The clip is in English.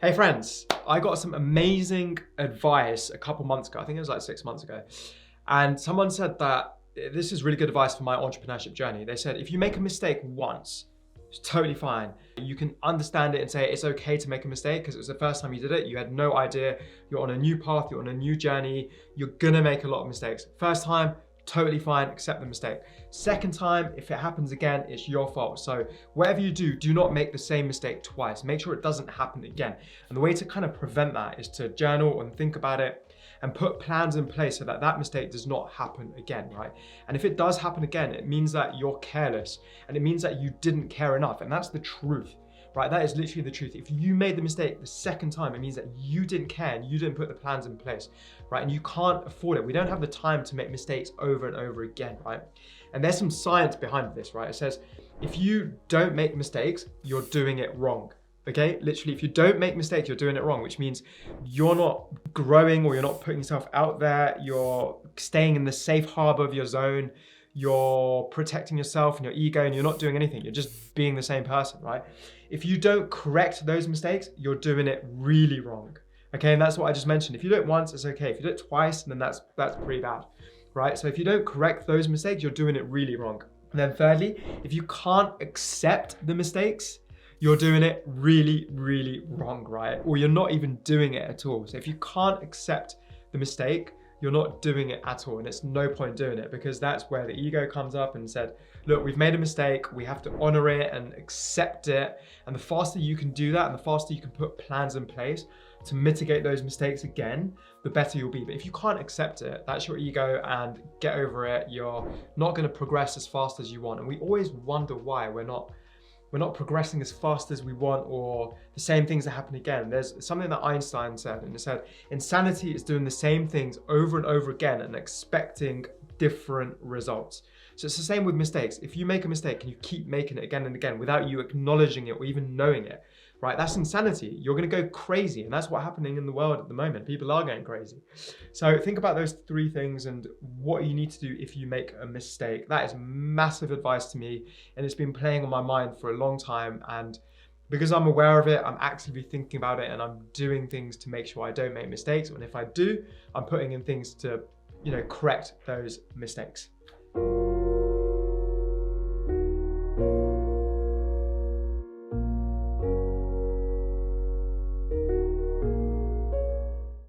Hey friends, I got some amazing advice a couple months ago. I think it was like 6 months ago. And someone said that this is really good advice for my entrepreneurship journey. They said, if you make a mistake once, it's totally fine. You can understand it and say it's okay to make a mistake because it was the first time you did it. You had no idea. You're on a new path, you're on a new journey. You're gonna make a lot of mistakes. First time, totally fine, accept the mistake. Second time, if it happens again, it's your fault. So whatever you do, do not make the same mistake twice. Make sure it doesn't happen again. And the way to kind of prevent that is to journal and think about it and put plans in place so that that mistake does not happen again, right? And if it does happen again, it means that you're careless and it means that you didn't care enough. And that's the truth. Right, that is literally the truth. If you made the mistake the second time, it means that you didn't care and you didn't put the plans in place, right? And you can't afford it. We don't have the time to make mistakes over and over again, right? And there's some science behind this, right? It says, if you don't make mistakes, you're doing it wrong, okay? Literally, if you don't make mistakes, you're doing it wrong, which means you're not growing or you're not putting yourself out there. You're staying in the safe harbor of your zone. You're protecting yourself and your ego and you're not doing anything. You're just being the same person, right? If you don't correct those mistakes, you're doing it really wrong. Okay, and that's what I just mentioned. If you do it once, it's okay. If you do it twice, then that's pretty bad, right? So if you don't correct those mistakes, you're doing it really wrong. And then thirdly, if you can't accept the mistakes, you're doing it really, really wrong, right? Or you're not even doing it at all. So if you can't accept the mistake, you're not doing it at all, and it's no point doing it because that's where the ego comes up and said, look, we've made a mistake, we have to honor it and accept it. And the faster you can do that and the faster you can put plans in place to mitigate those mistakes again, the better you'll be. But if you can't accept it, that's your ego, and get over it. You're not gonna progress as fast as you want. And we always wonder why we're not progressing as fast as we want, or the same things that happen again. There's something that Einstein said, and it said, insanity is doing the same things over and over again and expecting different results. So it's the same with mistakes. If you make a mistake and you keep making it again and again without you acknowledging it or even knowing it, right? That's insanity. You're gonna go crazy, and that's what's happening in the world at the moment. People are going crazy. So think about those three things and what you need to do if you make a mistake. That is massive advice to me, and it's been playing on my mind for a long time. And because I'm aware of it, I'm actively thinking about it, and I'm doing things to make sure I don't make mistakes. And if I do, I'm putting in things to, correct those mistakes.